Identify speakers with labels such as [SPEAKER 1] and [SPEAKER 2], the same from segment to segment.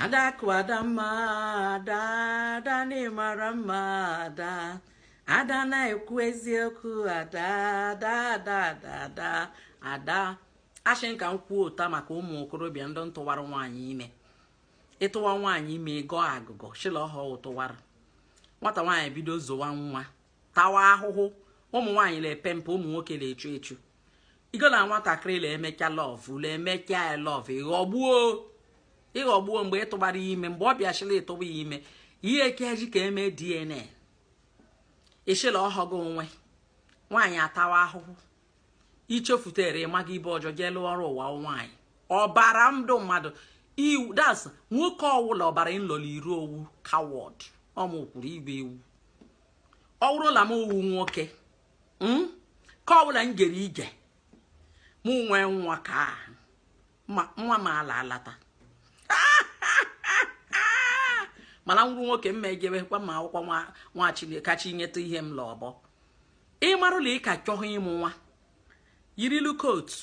[SPEAKER 1] ada kwadama ada ni marama ada na-ekwu eziokwu ada ashin ka m kwuo ụta maka ụmụ okorobịa ndị ntụwara nwaanyị ime ịtụwa nwaanyị ime gọọ agụgọ shilọhọ ụtụwara nwata nwaanyị bido zowa nwa tawa ahụhụ ụmụ nwaanyị na-epe mpe ụmụ nwoke na-echu echu igo na nwatakịrị na-emecha lọvụ na-emecha lọvụ ịghọgbuo mgbe ịtụbara ime mgbe ọ bịachila ịtụba ya ime ihe ekeji ka eme DNA eshila ọhọgọ onwe nwaanyị atawa ahụhụ ichefutere ịmaga ibe ọjọọ jee lụọ ọrụ ụwa nwaanyị ọbara ndụ mmadụ iwu das nwoke ọwụla ọbara nlọli iru owu kawọd ọmụkwuru igwe ewu ọ wụrụla m owu nwoke ka ọbụla m gere ije mụ nwee nwa ka nwa m ala alata mana nwuru nwoke m ejebekwa ma akwụkwọ nwa Chineke kacha inyeta ihe m lọbọ ịmarụla ịka chọghị ịmụ nwa yirilu kotu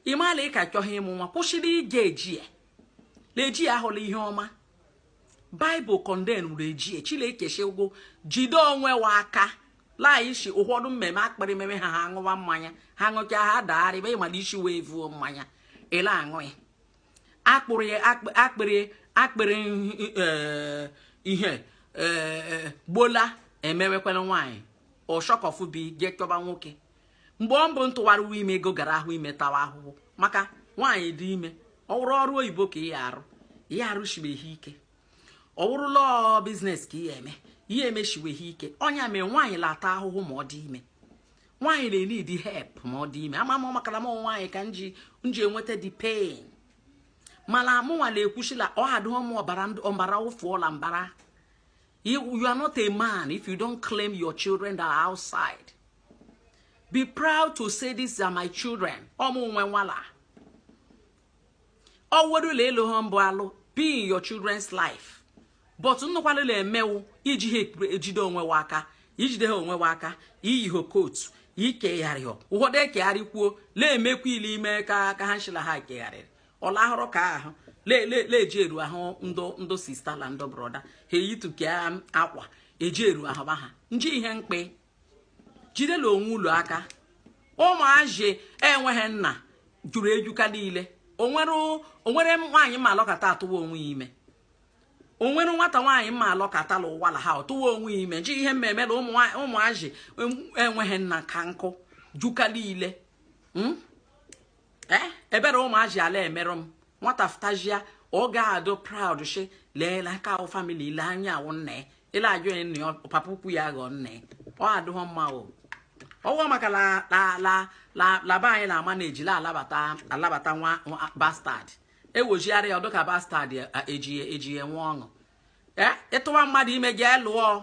[SPEAKER 1] ịmala ịka chọghị ịmụ nwa kwụsịrị ije ejie leji ahụla ihe ọma Bible condemn ejie Chineke ụgwọ jide onwe wa aka laishi ụfọdụ mmemme akpịrị meme ha aṅụwa mmanya ha ṅụcha ha dagharịba ịmala isi wee vuo mmanya ele aṅụ ya akpịrị ihe gbola emewekwana nwaanyị ọshọkọfụ bi je chọba nwoke mgbe ọ mbụ ntụwara ime ego gara ahụ ime tawa ahụhụ maka nwaanyị dị ime ọ wụrụ ọrụ oyibo ka ihe arụshibeghị ike ọ wụrụ lọọ biznes ka ihe emeshiweghị ike ọnya mere nwaanyị lata ahụhụ ma ọ dị ime nwaanyị na-enidi help ma ọ dị ime ama m makara m nwaanyị ka nji enweta the pain mana mụnwa na-ekwuchila ọhadụọ m ọbara ụfụọla mbara. You are not a man if you don't claim your children that are outside. Be proud to say these are my children. Be in your children's life. But ijide onwe waka, ijide onwe waka, iyi ho coat, ike yario. Uhode ke arikwo, le emekwu ile ime ka hanshila ha ke yare. Ola horo ka ahụ. Le jeru ahụ ndo sister la ndo brother. He yitu ke akwa, ejeru ahụ ba ha. Nji ihe mkpe. Jide lo onwe ụlọ aka. Ụmụaje enweghị nna juru ejuka niile. Onwere nwaanyị ma alọkata atụwa onwe ime. Onwere nwata nwaanyị ma alọkata la ụwa la ha atụwa onwe ime. Nji ihe mmemme na ụmụaje enweghị nna ka nkụ juka niile. Ebere ụmụaje ala emerụ m. Nwata ftajia ọ ga-adụ proud she leela ka o family ile anya awụ nne. Ile ajụ nne papa ukwu ya gọ nne. Ọ adụghọ mma o. Ọwọ maka la ba anyị na-ama na ejila alabata nwa bastard. Ewojiarị ya ọdụka bastard ejiye nwa ọṅụ. Ịtụwa mmadụ ime gị elụọ.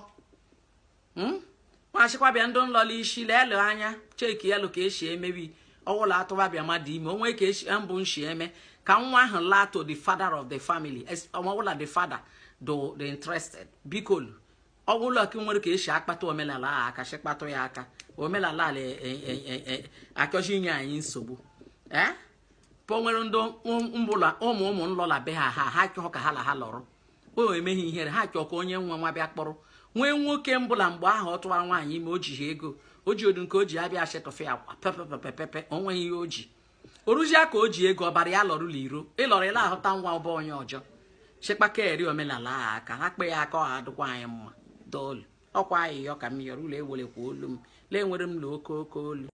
[SPEAKER 1] Nwachikwa bịa ndụ nlọla isi leelụ anya cheki elu ka esi emebi. Ọwụla atụwa bịa mmadụ ime onwe ka esi mbụ nshi eme ka nwa ahụ laa to the father of the family. Ọwụla the father do the interested. Bikolu. Ọwụla ka nwere ka esi akpata omenala aka shikpatụ ya aka. Omenala akọchi inye anyị nsogbu. Po nwere ndo mbụla ụmụ nlọla be ha chọọ ka ha la ha lọrọ. O emeghị ihere ha chọọ ka onye nwa bịa kpọrọ. Nwee nwoke mbụla mgbe ahụ ọ tụwara nwaanyị ime o ji ego. O ji odu nke o ji abịa shetọfe akwa pepepepepe onwe ihe o ji. Oruzia ka o ji ego ọbara ya lọrụla iro. Ịlọrịla ahụta nwa ọba onye ọjọọ. Shekpaka eri omenala aka ha kpe ya aka ọ adụkwa anyị mma. Dolu. Ọkwa ahịhịa ka m yọrọ ụlọ ewelekwa olu m. Le nwere m la oke olu.